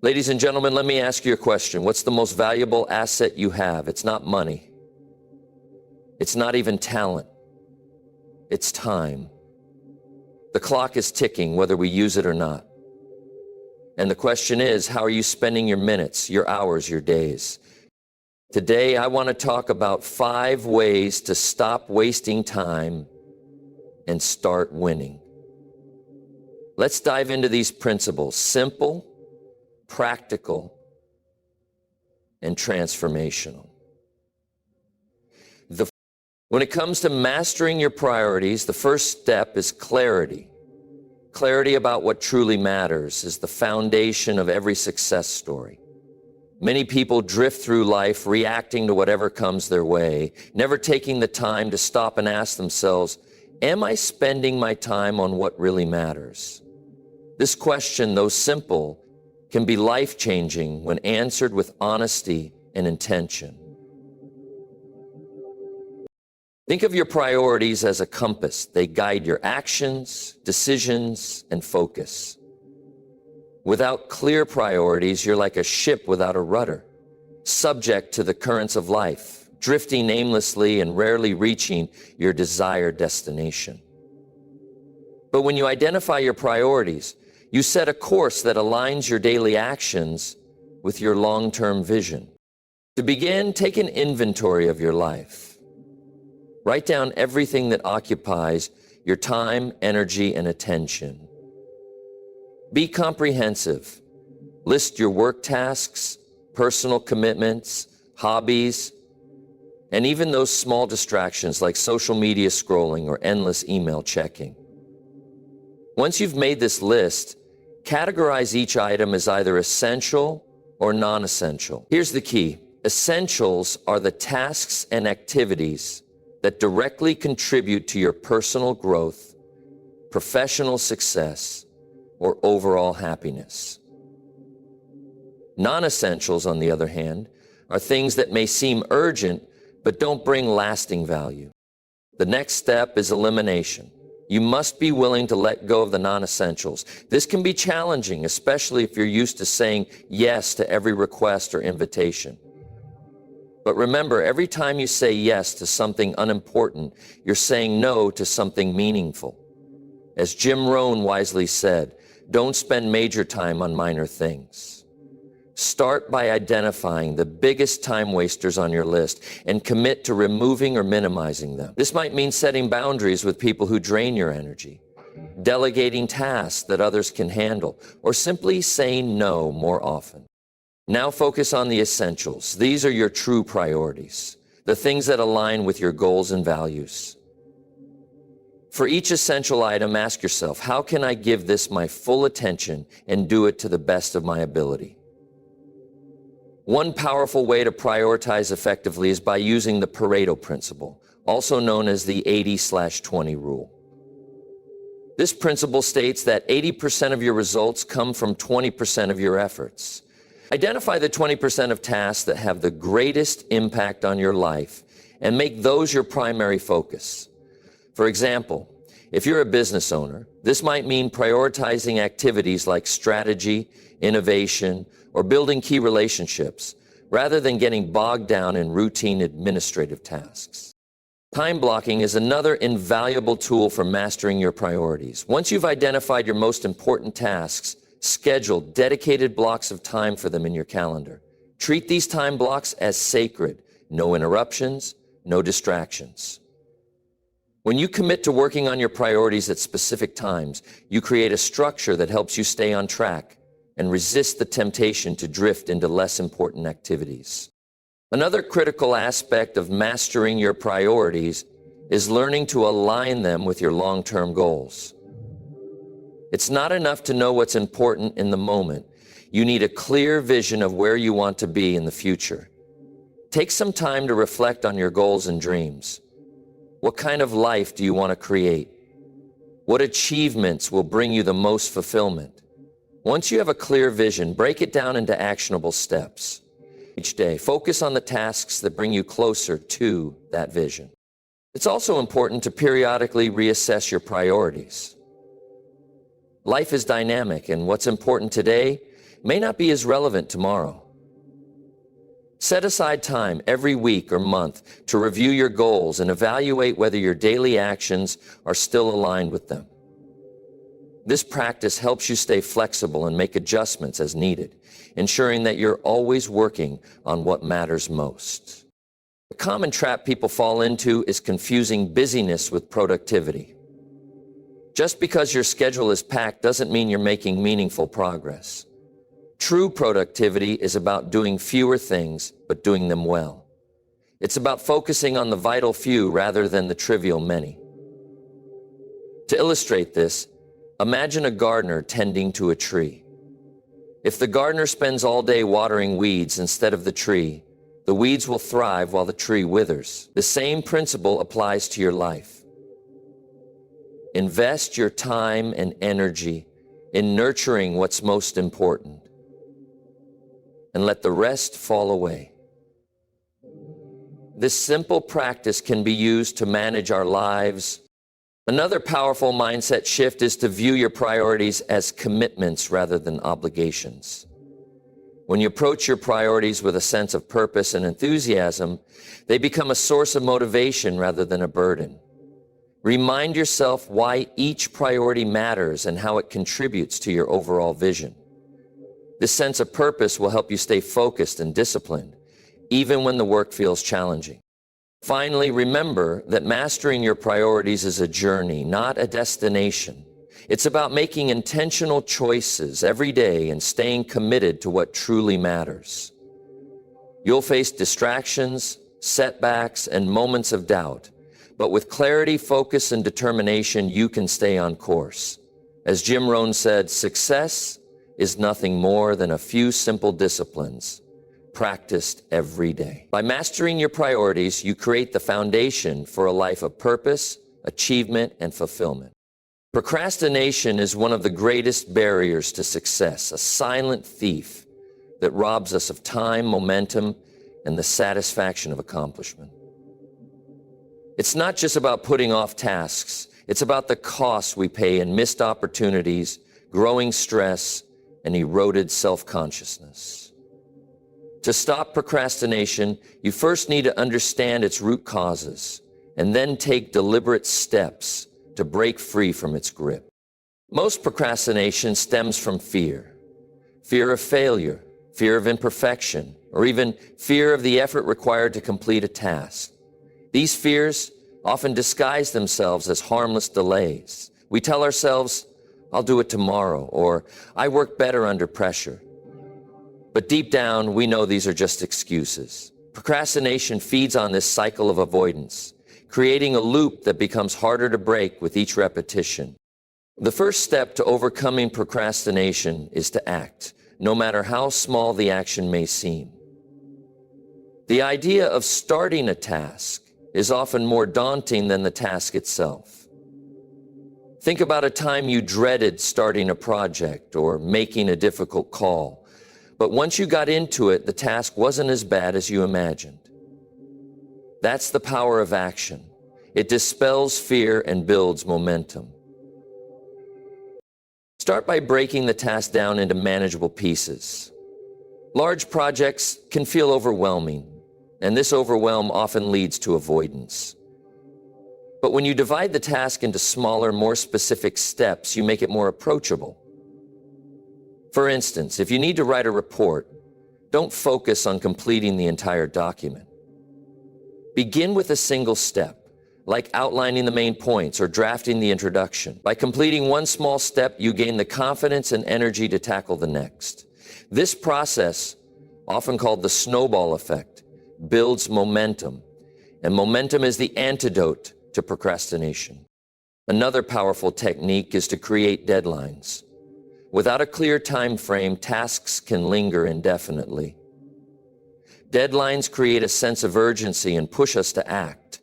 Ladies and gentlemen, let me ask you a question. What's the most valuable asset you have? It's not money. It's not even talent. It's time. The clock is ticking whether we use it or not. And the question is, how are you spending your minutes, your hours, your days? Today, I want to talk about 5 ways to stop wasting time and start winning. Let's dive into these principles. Simple, practical, and transformational. When it comes to mastering your priorities, the first step is clarity. Clarity about what truly matters is the foundation of every success story. Many people drift through life reacting to whatever comes their way, never taking the time to stop and ask themselves, am I spending my time on what really matters? This question, though simple, can be life-changing when answered with honesty and intention. Think of your priorities as a compass. They guide your actions, decisions, and focus. Without clear priorities, you're like a ship without a rudder, subject to the currents of life, drifting aimlessly and rarely reaching your desired destination. But when you identify your priorities, you set a course that aligns your daily actions with your long-term vision. To begin, take an inventory of your life. Write down everything that occupies your time, energy, and attention. Be comprehensive. List your work tasks, personal commitments, hobbies, and even those small distractions like social media scrolling or endless email checking. Once you've made this list, categorize each item as either essential or non-essential. Here's the key. Essentials are the tasks and activities that directly contribute to your personal growth, professional success, or overall happiness. Non-essentials, on the other hand, are things that may seem urgent but don't bring lasting value. The next step is elimination. You must be willing to let go of the non-essentials. This can be challenging, especially if you're used to saying yes to every request or invitation. But remember, every time you say yes to something unimportant, you're saying no to something meaningful. As Jim Rohn wisely said, don't spend major time on minor things. Start by identifying the biggest time wasters on your list and commit to removing or minimizing them. This might mean setting boundaries with people who drain your energy, delegating tasks that others can handle, or simply saying no more often. Now focus on the essentials. These are your true priorities, the things that align with your goals and values. For each essential item, ask yourself, how can I give this my full attention and do it to the best of my ability? One powerful way to prioritize effectively is by using the Pareto principle, also known as the 80/20 rule. This principle states that 80% of your results come from 20% of your efforts. Identify the 20% of tasks that have the greatest impact on your life and make those your primary focus. For example, if you're a business owner, this might mean prioritizing activities like strategy, innovation, or building key relationships, rather than getting bogged down in routine administrative tasks. Time blocking is another invaluable tool for mastering your priorities. Once you've identified your most important tasks, schedule dedicated blocks of time for them in your calendar. Treat these time blocks as sacred. No interruptions, no distractions. When you commit to working on your priorities at specific times, you create a structure that helps you stay on track and resist the temptation to drift into less important activities. Another critical aspect of mastering your priorities is learning to align them with your long-term goals. It's not enough to know what's important in the moment. You need a clear vision of where you want to be in the future. Take some time to reflect on your goals and dreams. What kind of life do you want to create? What achievements will bring you the most fulfillment? Once you have a clear vision, break it down into actionable steps. Each day, focus on the tasks that bring you closer to that vision. It's also important to periodically reassess your priorities. Life is dynamic, and what's important today may not be as relevant tomorrow. Set aside time every week or month to review your goals and evaluate whether your daily actions are still aligned with them. This practice helps you stay flexible and make adjustments as needed, ensuring that you're always working on what matters most. A common trap people fall into is confusing busyness with productivity. Just because your schedule is packed doesn't mean you're making meaningful progress. True productivity is about doing fewer things, but doing them well. It's about focusing on the vital few rather than the trivial many. To illustrate this, imagine a gardener tending to a tree. If the gardener spends all day watering weeds instead of the tree, the weeds will thrive while the tree withers. The same principle applies to your life. Invest your time and energy in nurturing what's most important, and let the rest fall away. This simple practice can be used to manage our lives. Another powerful mindset shift is to view your priorities as commitments rather than obligations. When you approach your priorities with a sense of purpose and enthusiasm, they become a source of motivation rather than a burden. Remind yourself why each priority matters and how it contributes to your overall vision. This sense of purpose will help you stay focused and disciplined, even when the work feels challenging. Finally, remember that mastering your priorities is a journey, not a destination. It's about making intentional choices every day and staying committed to what truly matters. You'll face distractions, setbacks, and moments of doubt, but with clarity, focus, and determination, you can stay on course. As Jim Rohn said, success is nothing more than a few simple disciplines practiced every day. By mastering your priorities, you create the foundation for a life of purpose, achievement, and fulfillment. Procrastination is one of the greatest barriers to success, a silent thief that robs us of time, momentum, and the satisfaction of accomplishment. It's not just about putting off tasks. It's about the costs we pay in missed opportunities, growing stress, and eroded self-consciousness. To stop procrastination, you first need to understand its root causes and then take deliberate steps to break free from its grip. Most procrastination stems from fear. Fear of failure, fear of imperfection, or even fear of the effort required to complete a task. These fears often disguise themselves as harmless delays. We tell ourselves, "I'll do it tomorrow," or "I work better under pressure." But deep down, we know these are just excuses. Procrastination feeds on this cycle of avoidance, creating a loop that becomes harder to break with each repetition. The first step to overcoming procrastination is to act, no matter how small the action may seem. The idea of starting a task is often more daunting than the task itself. Think about a time you dreaded starting a project or making a difficult call, but once you got into it, the task wasn't as bad as you imagined. That's the power of action. It dispels fear and builds momentum. Start by breaking the task down into manageable pieces. Large projects can feel overwhelming, and this overwhelm often leads to avoidance. But when you divide the task into smaller, more specific steps, you make it more approachable. For instance, if you need to write a report, don't focus on completing the entire document. Begin with a single step, like outlining the main points or drafting the introduction. By completing one small step, you gain the confidence and energy to tackle the next. This process, often called the snowball effect, builds momentum, and momentum is the antidote to procrastination. Another powerful technique is to create deadlines. Without a clear time frame, tasks can linger indefinitely. Deadlines create a sense of urgency and push us to act.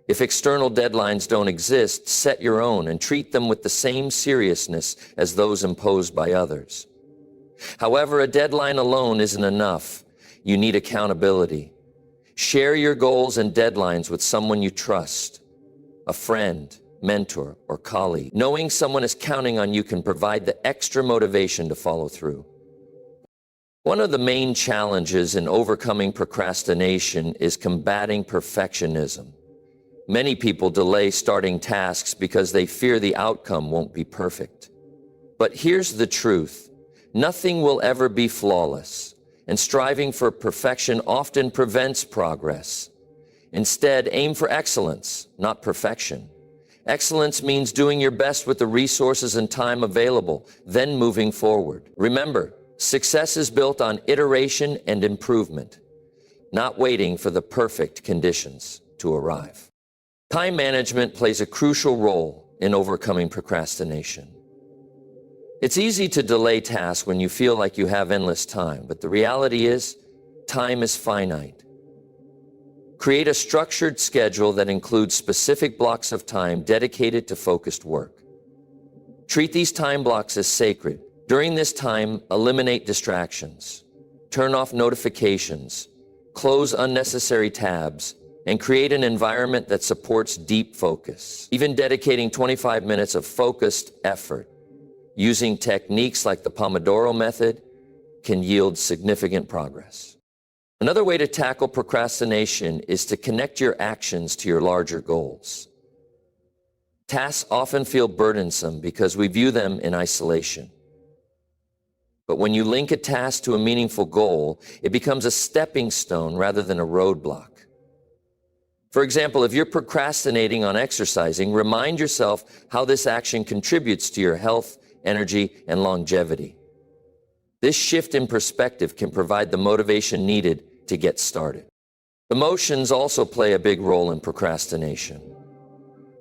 If external deadlines don't exist, set your own and treat them with the same seriousness as those imposed by others. However, a deadline alone isn't enough. You need accountability. Share your goals and deadlines with someone you trust, a friend, mentor, or colleague. Knowing someone is counting on you can provide the extra motivation to follow through. One of the main challenges in overcoming procrastination is combating perfectionism. Many people delay starting tasks because they fear the outcome won't be perfect. But here's the truth. Nothing will ever be flawless, and striving for perfection often prevents progress. Instead, aim for excellence, not perfection. Excellence means doing your best with the resources and time available, then moving forward. Remember, success is built on iteration and improvement, not waiting for the perfect conditions to arrive. Time management plays a crucial role in overcoming procrastination. It's easy to delay tasks when you feel like you have endless time, but the reality is, time is finite. Create a structured schedule that includes specific blocks of time dedicated to focused work. Treat these time blocks as sacred. During this time, eliminate distractions, turn off notifications, close unnecessary tabs, and create an environment that supports deep focus. Even dedicating 25 minutes of focused effort, using techniques like the Pomodoro method, can yield significant progress. Another way to tackle procrastination is to connect your actions to your larger goals. Tasks often feel burdensome because we view them in isolation. But when you link a task to a meaningful goal, it becomes a stepping stone rather than a roadblock. For example, if you're procrastinating on exercising, remind yourself how this action contributes to your health, energy, and longevity. This shift in perspective can provide the motivation needed to get started. Emotions also play a big role in procrastination.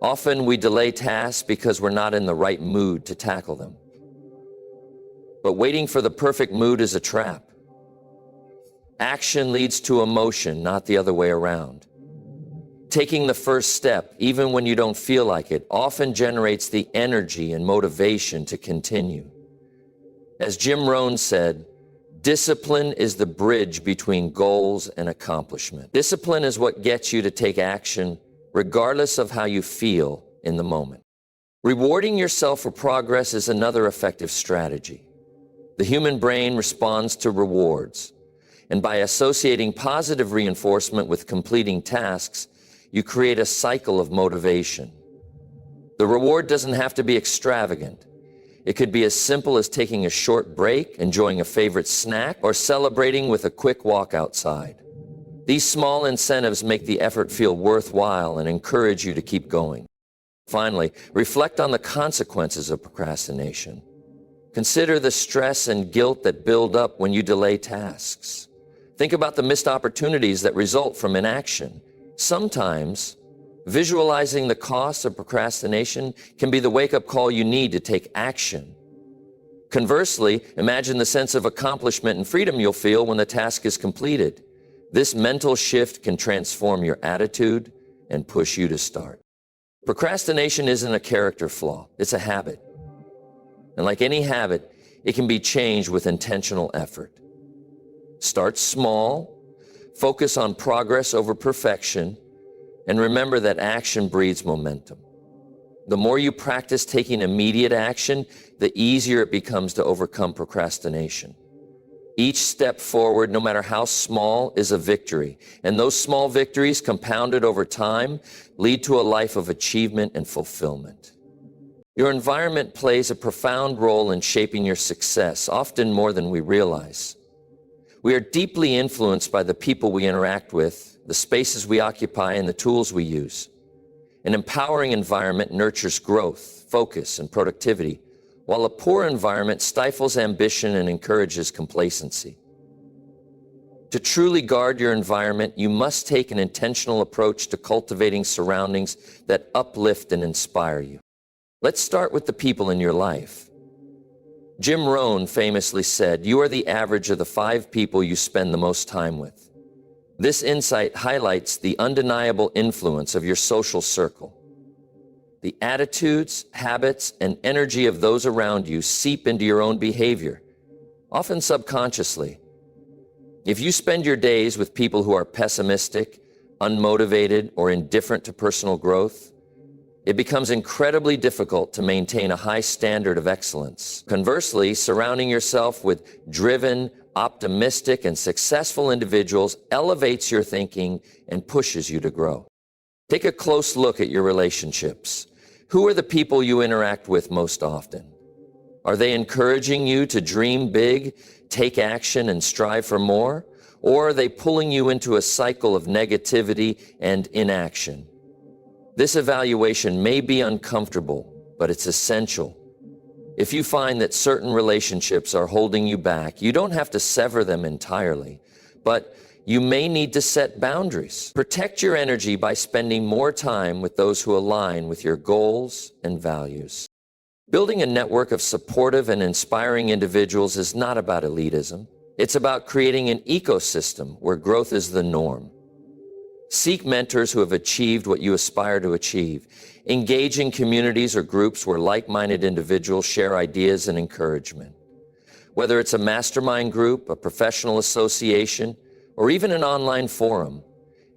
Often we delay tasks because we're not in the right mood to tackle them. But waiting for the perfect mood is a trap. Action leads to emotion, not the other way around. Taking the first step, even when you don't feel like it, often generates the energy and motivation to continue. As Jim Rohn said, discipline is the bridge between goals and accomplishment. Discipline is what gets you to take action regardless of how you feel in the moment. Rewarding yourself for progress is another effective strategy. The human brain responds to rewards, and by associating positive reinforcement with completing tasks, you create a cycle of motivation. The reward doesn't have to be extravagant. It could be as simple as taking a short break, enjoying a favorite snack, or celebrating with a quick walk outside. These small incentives make the effort feel worthwhile and encourage you to keep going. Finally, reflect on the consequences of procrastination. Consider the stress and guilt that build up when you delay tasks. Think about the missed opportunities that result from inaction. Sometimes, visualizing the costs of procrastination can be the wake-up call you need to take action. Conversely, imagine the sense of accomplishment and freedom you'll feel when the task is completed. This mental shift can transform your attitude and push you to start. Procrastination isn't a character flaw, it's a habit. And like any habit, it can be changed with intentional effort. Start small, focus on progress over perfection, and remember that action breeds momentum. The more you practice taking immediate action, the easier it becomes to overcome procrastination. Each step forward, no matter how small, is a victory. And those small victories, compounded over time, lead to a life of achievement and fulfillment. Your environment plays a profound role in shaping your success, often more than we realize. We are deeply influenced by the people we interact with, the spaces we occupy, and the tools we use. An empowering environment nurtures growth, focus, and productivity, while a poor environment stifles ambition and encourages complacency. To truly guard your environment, you must take an intentional approach to cultivating surroundings that uplift and inspire you. Let's start with the people in your life. Jim Rohn famously said, "You are the average of the 5 people you spend the most time with." This insight highlights the undeniable influence of your social circle. The attitudes, habits, and energy of those around you seep into your own behavior, often subconsciously. If you spend your days with people who are pessimistic, unmotivated, or indifferent to personal growth, it becomes incredibly difficult to maintain a high standard of excellence. Conversely, surrounding yourself with driven, optimistic, and successful individuals elevates your thinking and pushes you to grow. Take a close look at your relationships. Who are the people you interact with most often? Are they encouraging you to dream big, take action, and strive for more? Or are they pulling you into a cycle of negativity and inaction? This evaluation may be uncomfortable, but it's essential. If you find that certain relationships are holding you back, you don't have to sever them entirely, but you may need to set boundaries. Protect your energy by spending more time with those who align with your goals and values. Building a network of supportive and inspiring individuals is not about elitism. It's about creating an ecosystem where growth is the norm. Seek mentors who have achieved what you aspire to achieve. Engage in communities or groups where like-minded individuals share ideas and encouragement. Whether it's a mastermind group, a professional association, or even an online forum,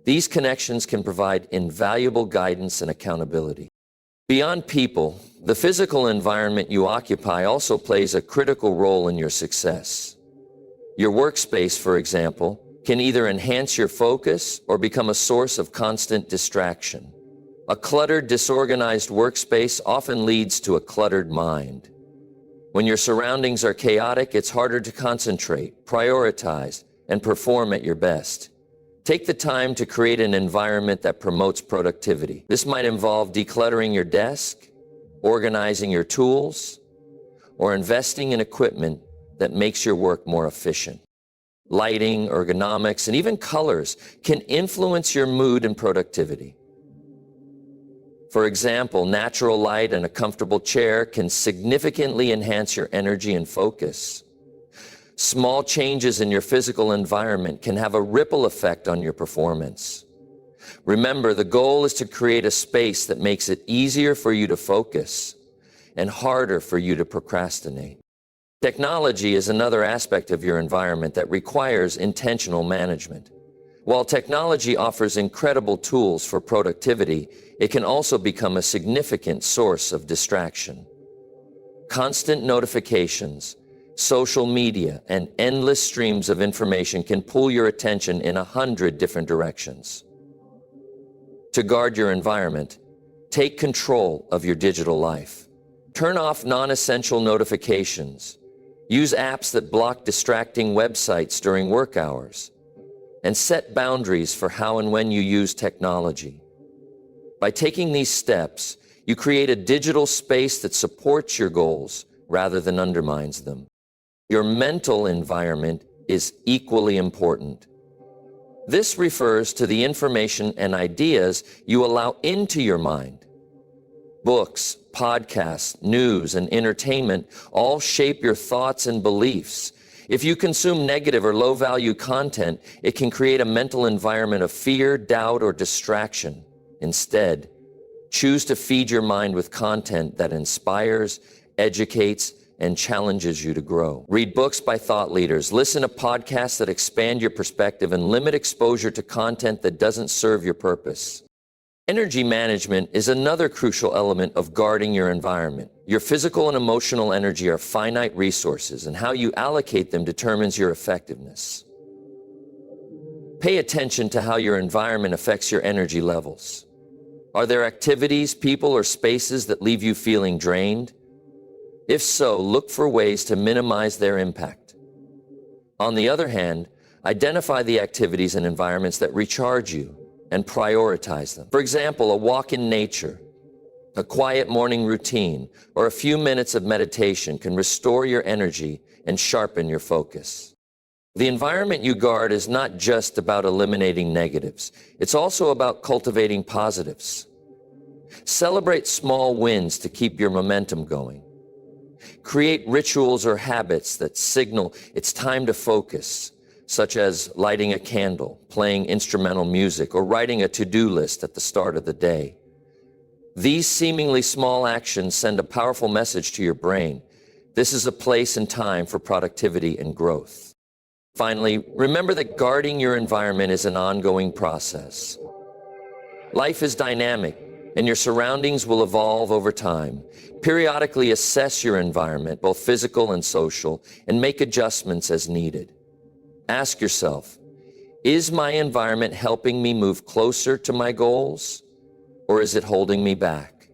these connections can provide invaluable guidance and accountability. Beyond people, the physical environment you occupy also plays a critical role in your success. Your workspace, for example, can either enhance your focus or become a source of constant distraction. A cluttered, disorganized workspace often leads to a cluttered mind. When your surroundings are chaotic, it's harder to concentrate, prioritize, and perform at your best. Take the time to create an environment that promotes productivity. This might involve decluttering your desk, organizing your tools, or investing in equipment that makes your work more efficient. Lighting, ergonomics, and even colors can influence your mood and productivity. For example, natural light and a comfortable chair can significantly enhance your energy and focus. Small changes in your physical environment can have a ripple effect on your performance. Remember, the goal is to create a space that makes it easier for you to focus and harder for you to procrastinate. Technology is another aspect of your environment that requires intentional management. While technology offers incredible tools for productivity, it can also become a significant source of distraction. Constant notifications, social media, and endless streams of information can pull your attention in 100 different directions. To guard your environment, take control of your digital life. Turn off non-essential notifications. Use apps that block distracting websites during work hours. And set boundaries for how and when you use technology. By taking these steps, you create a digital space that supports your goals rather than undermines them. Your mental environment is equally important. This refers to the information and ideas you allow into your mind. Books, podcasts, news, and entertainment all shape your thoughts and beliefs. If you consume negative or low-value content, it can create a mental environment of fear, doubt, or distraction. Instead, choose to feed your mind with content that inspires, educates, and challenges you to grow. Read books by thought leaders, listen to podcasts that expand your perspective, and limit exposure to content that doesn't serve your purpose. Energy management is another crucial element of guarding your environment. Your physical and emotional energy are finite resources, and how you allocate them determines your effectiveness. Pay attention to how your environment affects your energy levels. Are there activities, people, or spaces that leave you feeling drained? If so, look for ways to minimize their impact. On the other hand, identify the activities and environments that recharge you and prioritize them. For example, a walk in nature, a quiet morning routine, or a few minutes of meditation can restore your energy and sharpen your focus. The environment you guard is not just about eliminating negatives. It's also about cultivating positives. Celebrate small wins to keep your momentum going. Create rituals or habits that signal it's time to focus, such as lighting a candle, playing instrumental music, or writing a to-do list at the start of the day. These seemingly small actions send a powerful message to your brain. This is a place and time for productivity and growth. Finally, remember that guarding your environment is an ongoing process. Life is dynamic, and your surroundings will evolve over time. Periodically assess your environment, both physical and social, and make adjustments as needed. Ask yourself, is my environment helping me move closer to my goals, or is it holding me back?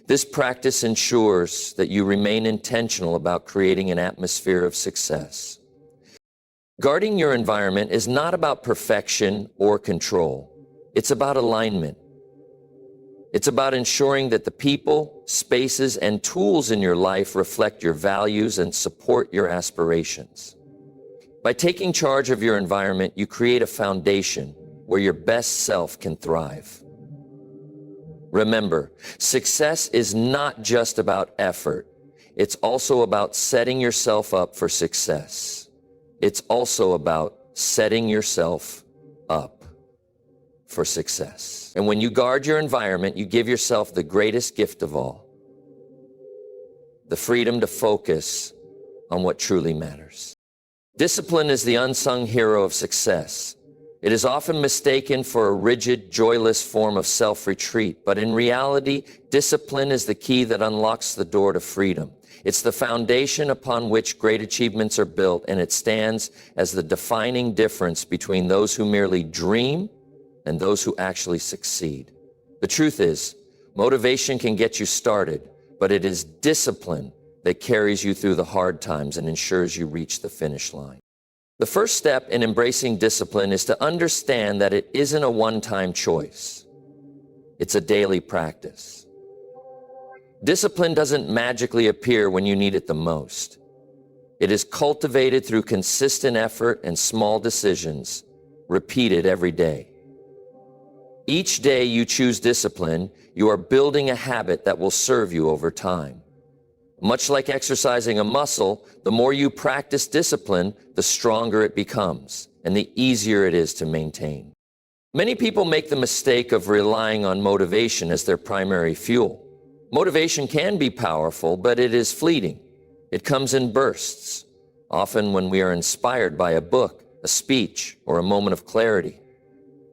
This practice ensures that you remain intentional about creating an atmosphere of success. Guarding your environment is not about perfection or control. It's about alignment. It's about ensuring that the people, spaces, and tools in your life reflect your values and support your aspirations. By taking charge of your environment, you create a foundation where your best self can thrive. Remember, success is not just about effort. It's also about setting yourself up for success. It's also about setting yourself up for success. And when you guard your environment, you give yourself the greatest gift of all, the freedom to focus on what truly matters. Discipline is the unsung hero of success. It is often mistaken for a rigid, joyless form of self-retreat, but in reality, discipline is the key that unlocks the door to freedom. It's the foundation upon which great achievements are built, and it stands as the defining difference between those who merely dream and those who actually succeed. The truth is, motivation can get you started, but it is discipline that carries you through the hard times and ensures you reach the finish line. The first step in embracing discipline is to understand that it isn't a one-time choice. It's a daily practice. Discipline doesn't magically appear when you need it the most. It is cultivated through consistent effort and small decisions, repeated every day. Each day you choose discipline, you are building a habit that will serve you over time. Much like exercising a muscle, the more you practice discipline, the stronger it becomes, and the easier it is to maintain. Many people make the mistake of relying on motivation as their primary fuel. Motivation can be powerful, but it is fleeting. It comes in bursts, often when we are inspired by a book, a speech, or a moment of clarity.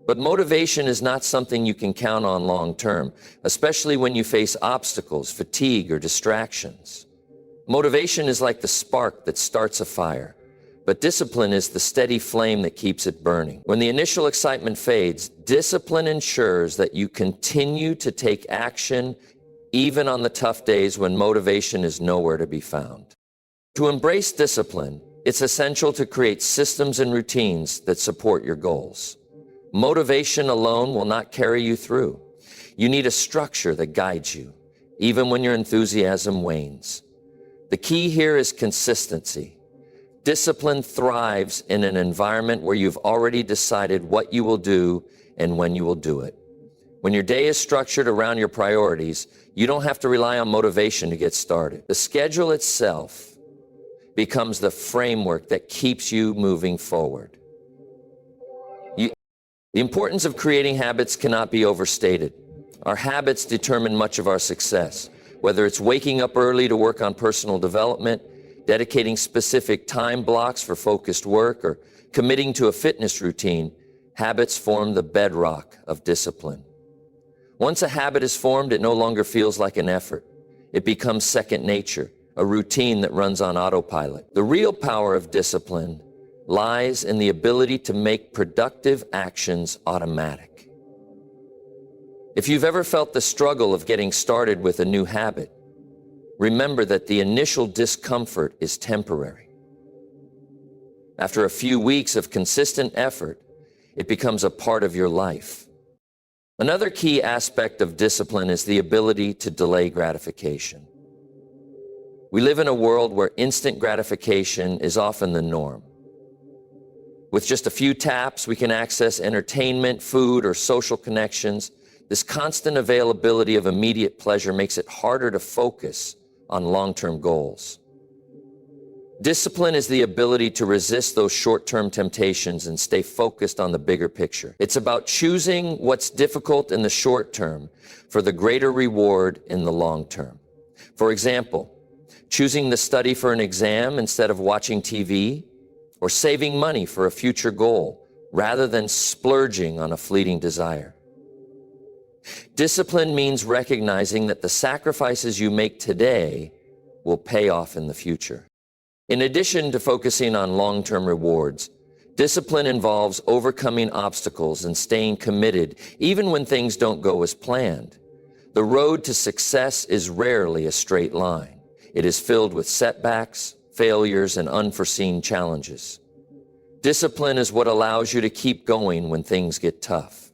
But motivation is not something you can count on long term, especially when you face obstacles, fatigue, or distractions. Motivation is like the spark that starts a fire, but discipline is the steady flame that keeps it burning. When the initial excitement fades, discipline ensures that you continue to take action even on the tough days when motivation is nowhere to be found. To embrace discipline, it's essential to create systems and routines that support your goals. Motivation alone will not carry you through. You need a structure that guides you, even when your enthusiasm wanes. The key here is consistency. Discipline thrives in an environment where you've already decided what you will do and when you will do it. When your day is structured around your priorities, you don't have to rely on motivation to get started. The schedule itself becomes the framework that keeps you moving forward. The importance of creating habits cannot be overstated. Our habits determine much of our success. Whether it's waking up early to work on personal development, dedicating specific time blocks for focused work, or committing to a fitness routine, habits form the bedrock of discipline. Once a habit is formed, it no longer feels like an effort. It becomes second nature, a routine that runs on autopilot. The real power of discipline lies in the ability to make productive actions automatic. If you've ever felt the struggle of getting started with a new habit, remember that the initial discomfort is temporary. After a few weeks of consistent effort, it becomes a part of your life. Another key aspect of discipline is the ability to delay gratification. We live in a world where instant gratification is often the norm. With just a few taps, we can access entertainment, food, or social connections. This constant availability of immediate pleasure makes it harder to focus on long-term goals. Discipline is the ability to resist those short-term temptations and stay focused on the bigger picture. It's about choosing what's difficult in the short term for the greater reward in the long term. For example, choosing to study for an exam instead of watching TV, or saving money for a future goal rather than splurging on a fleeting desire. Discipline means recognizing that the sacrifices you make today will pay off in the future. In addition to focusing on long-term rewards, discipline involves overcoming obstacles and staying committed even when things don't go as planned. The road to success is rarely a straight line. It is filled with setbacks, failures, and unforeseen challenges. Discipline is what allows you to keep going when things get tough.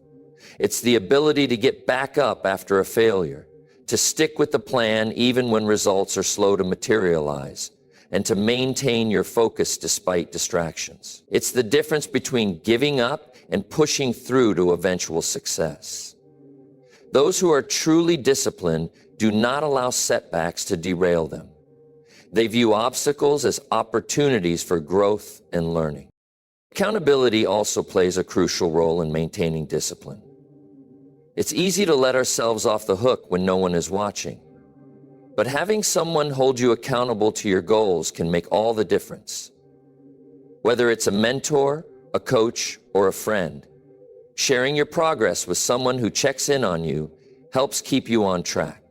It's the ability to get back up after a failure, to stick with the plan even when results are slow to materialize, and to maintain your focus despite distractions. It's the difference between giving up and pushing through to eventual success. Those who are truly disciplined do not allow setbacks to derail them. They view obstacles as opportunities for growth and learning. Accountability also plays a crucial role in maintaining discipline. It's easy to let ourselves off the hook when no one is watching. But having someone hold you accountable to your goals can make all the difference. Whether it's a mentor, a coach, or a friend, sharing your progress with someone who checks in on you helps keep you on track.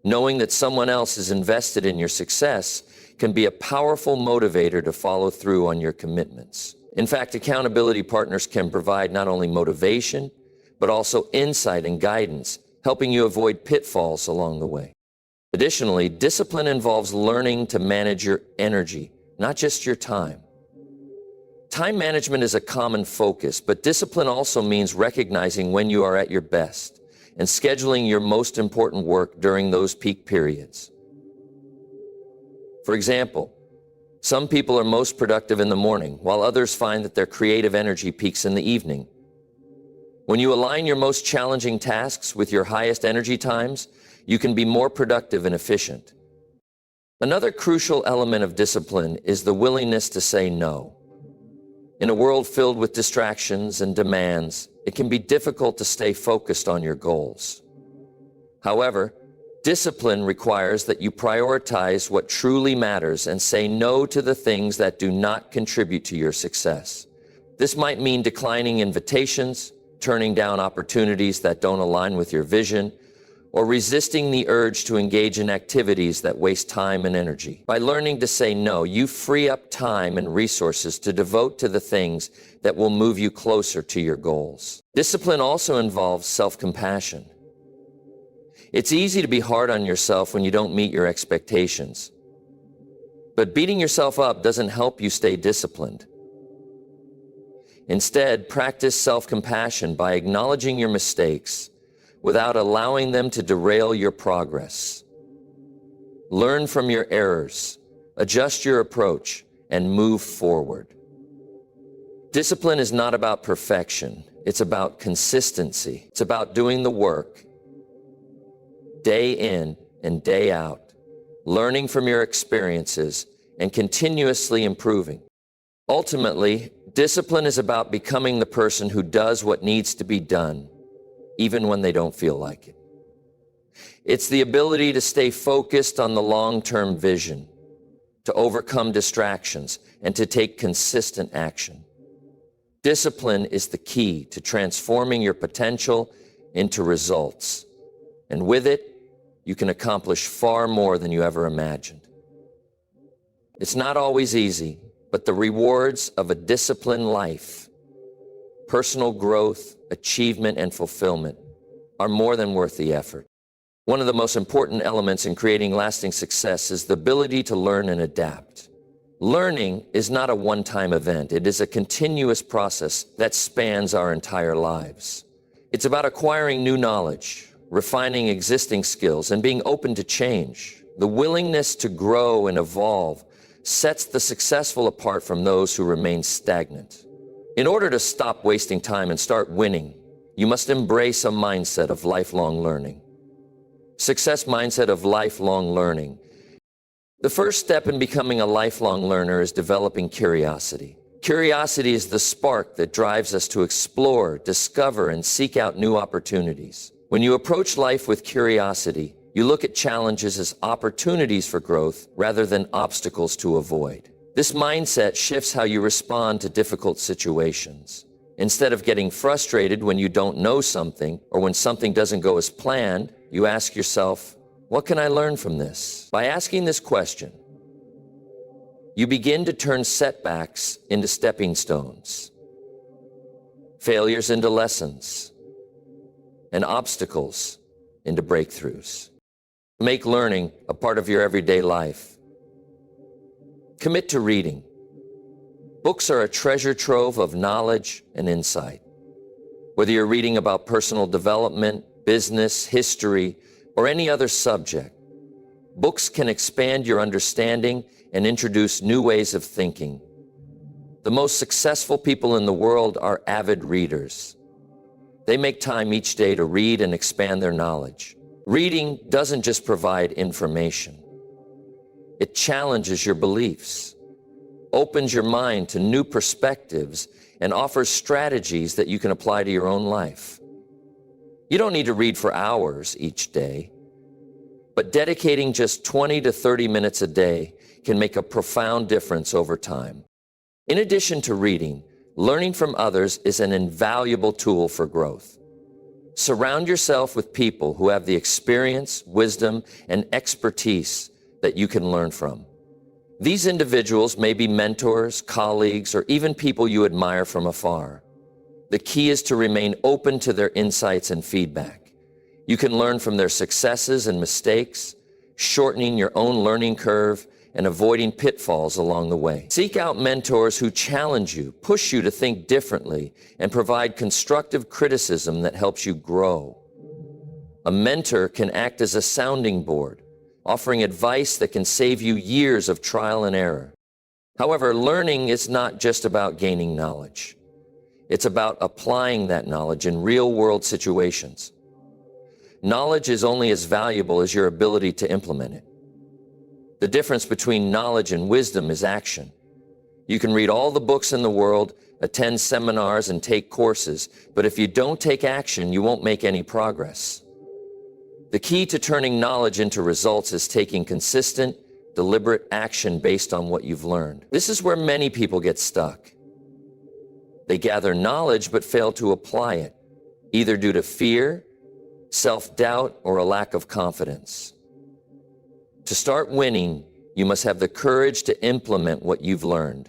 Knowing that someone else is invested in your success can be a powerful motivator to follow through on your commitments. In fact, accountability partners can provide not only motivation, but also insight and guidance, helping you avoid pitfalls along the way. Additionally, discipline involves learning to manage your energy, not just your time. Time management is a common focus, but discipline also means recognizing when you are at your best and scheduling your most important work during those peak periods. For example, some people are most productive in the morning, while others find that their creative energy peaks in the evening. When you align your most challenging tasks with your highest energy times, you can be more productive and efficient. Another crucial element of discipline is the willingness to say no. In a world filled with distractions and demands, it can be difficult to stay focused on your goals. However, discipline requires that you prioritize what truly matters and say no to the things that do not contribute to your success. This might mean declining invitations, turning down opportunities that don't align with your vision, or resisting the urge to engage in activities that waste time and energy. By learning to say no, you free up time and resources to devote to the things that will move you closer to your goals. Discipline also involves self-compassion. It's easy to be hard on yourself when you don't meet your expectations. But beating yourself up doesn't help you stay disciplined. Instead, practice self-compassion by acknowledging your mistakes without allowing them to derail your progress. Learn from your errors, adjust your approach, and move forward. Discipline is not about perfection. It's about consistency. It's about doing the work day in and day out, learning from your experiences, and continuously improving. Ultimately, discipline is about becoming the person who does what needs to be done, even when they don't feel like it. It's the ability to stay focused on the long-term vision, to overcome distractions, and to take consistent action. Discipline is the key to transforming your potential into results. And with it, you can accomplish far more than you ever imagined. It's not always easy, but the rewards of a disciplined life, personal growth, achievement, and fulfillment are more than worth the effort. One of the most important elements in creating lasting success is the ability to learn and adapt. Learning is not a one-time event. It is a continuous process that spans our entire lives. It's about acquiring new knowledge, refining existing skills, and being open to change. The willingness to grow and evolve sets the successful apart from those who remain stagnant. In order to stop wasting time and start winning, you must embrace a mindset of lifelong learning. Success mindset of lifelong learning. The first step in becoming a lifelong learner is developing curiosity. Curiosity is the spark that drives us to explore, discover, and seek out new opportunities. When you approach life with curiosity, you look at challenges as opportunities for growth rather than obstacles to avoid. This mindset shifts how you respond to difficult situations. Instead of getting frustrated when you don't know something or when something doesn't go as planned, you ask yourself, what can I learn from this? By asking this question, you begin to turn setbacks into stepping stones, failures into lessons, and obstacles into breakthroughs. Make learning a part of your everyday life. Commit to reading. Books are a treasure trove of knowledge and insight. Whether you're reading about personal development, business, history, or any other subject, books can expand your understanding and introduce new ways of thinking. The most successful people in the world are avid readers. They make time each day to read and expand their knowledge. Reading doesn't just provide information. It challenges your beliefs, opens your mind to new perspectives, and offers strategies that you can apply to your own life. You don't need to read for hours each day, but dedicating just 20 to 30 minutes a day can make a profound difference over time. In addition to reading, learning from others is an invaluable tool for growth. Surround yourself with people who have the experience, wisdom, and expertise that you can learn from. These individuals may be mentors, colleagues, or even people you admire from afar. The key is to remain open to their insights and feedback. You can learn from their successes and mistakes, shortening your own learning curve and avoiding pitfalls along the way. Seek out mentors who challenge you, push you to think differently, and provide constructive criticism that helps you grow. A mentor can act as a sounding board, offering advice that can save you years of trial and error. However, learning is not just about gaining knowledge. It's about applying that knowledge in real-world situations. Knowledge is only as valuable as your ability to implement it. The difference between knowledge and wisdom is action. You can read all the books in the world, attend seminars, and take courses, but if you don't take action, you won't make any progress. The key to turning knowledge into results is taking consistent, deliberate action based on what you've learned. This is where many people get stuck. They gather knowledge but fail to apply it, either due to fear, self-doubt, or a lack of confidence. To start winning, you must have the courage to implement what you've learned,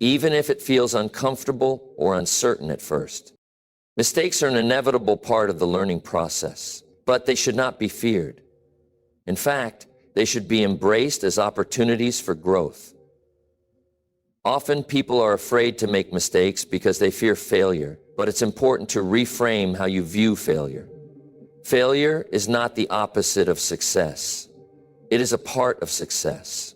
even if it feels uncomfortable or uncertain at first. Mistakes are an inevitable part of the learning process, but they should not be feared. In fact, they should be embraced as opportunities for growth. Often people are afraid to make mistakes because they fear failure, but it's important to reframe how you view failure. Failure is not the opposite of success. It is a part of success.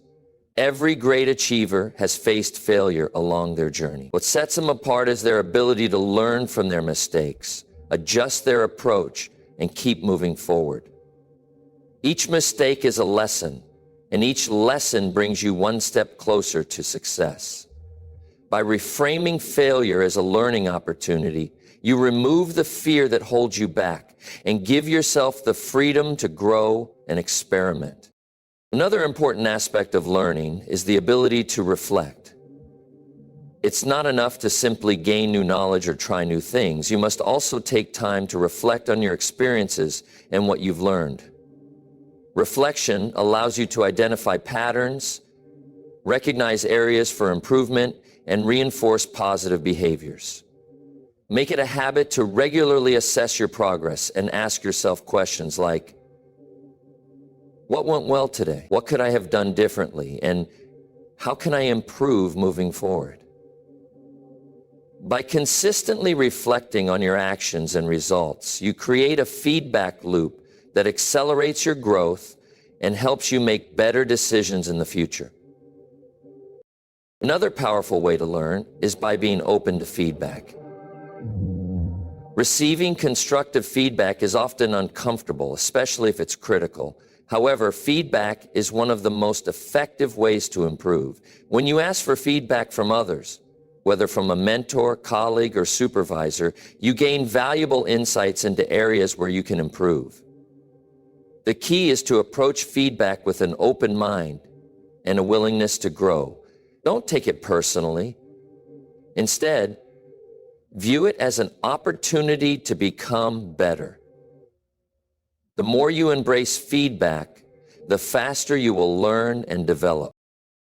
Every great achiever has faced failure along their journey. What sets them apart is their ability to learn from their mistakes, adjust their approach, and keep moving forward. Each mistake is a lesson, and each lesson brings you one step closer to success. By reframing failure as a learning opportunity, you remove the fear that holds you back and give yourself the freedom to grow and experiment. Another important aspect of learning is the ability to reflect. It's not enough to simply gain new knowledge or try new things. You must also take time to reflect on your experiences and what you've learned. Reflection allows you to identify patterns, recognize areas for improvement, and reinforce positive behaviors. Make it a habit to regularly assess your progress and ask yourself questions like, what went well today? What could I have done differently? And how can I improve moving forward? By consistently reflecting on your actions and results, you create a feedback loop that accelerates your growth and helps you make better decisions in the future. Another powerful way to learn is by being open to feedback. Receiving constructive feedback is often uncomfortable, especially if it's critical. However, feedback is one of the most effective ways to improve. When you ask for feedback from others, whether from a mentor, colleague, or supervisor, you gain valuable insights into areas where you can improve. The key is to approach feedback with an open mind and a willingness to grow. Don't take it personally. Instead, View it as an opportunity to become better. The more you embrace feedback, the faster you will learn and develop.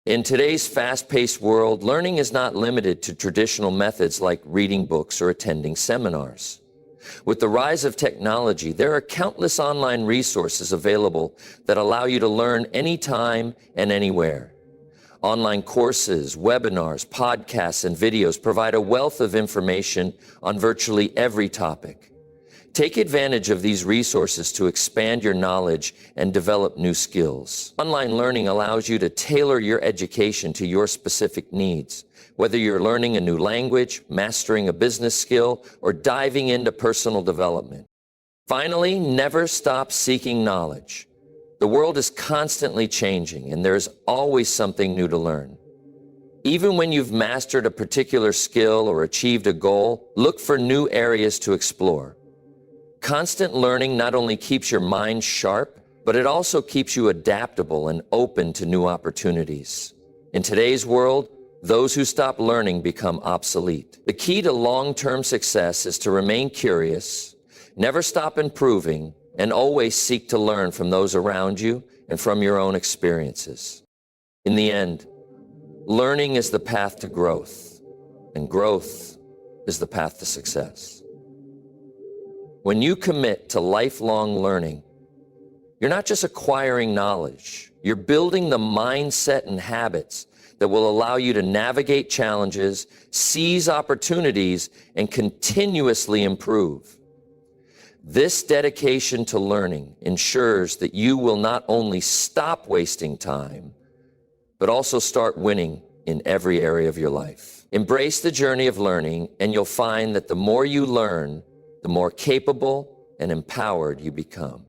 In today's fast-paced world, learning is not limited to traditional methods like reading books or attending seminars. With the rise of technology, there are countless online resources available that allow you to learn anytime and anywhere. Online courses, webinars, podcasts, and videos provide a wealth of information on virtually every topic. Take advantage of these resources to expand your knowledge and develop new skills. Online learning allows you to tailor your education to your specific needs. Whether you're learning a new language, mastering a business skill, or diving into personal development. Finally, never stop seeking knowledge. The world is constantly changing, and there's always something new to learn. Even when you've mastered a particular skill or achieved a goal, look for new areas to explore. Constant learning not only keeps your mind sharp, but it also keeps you adaptable and open to new opportunities. In today's world, those who stop learning become obsolete. The key to long-term success is to remain curious, never stop improving, and always seek to learn from those around you and from your own experiences. In the end, learning is the path to growth, and growth is the path to success. When you commit to lifelong learning, you're not just acquiring knowledge, you're building the mindset and habits that will allow you to navigate challenges, seize opportunities, and continuously improve. This dedication to learning ensures that you will not only stop wasting time, but also start winning in every area of your life. Embrace the journey of learning, and you'll find that the more you learn, the more capable and empowered you become.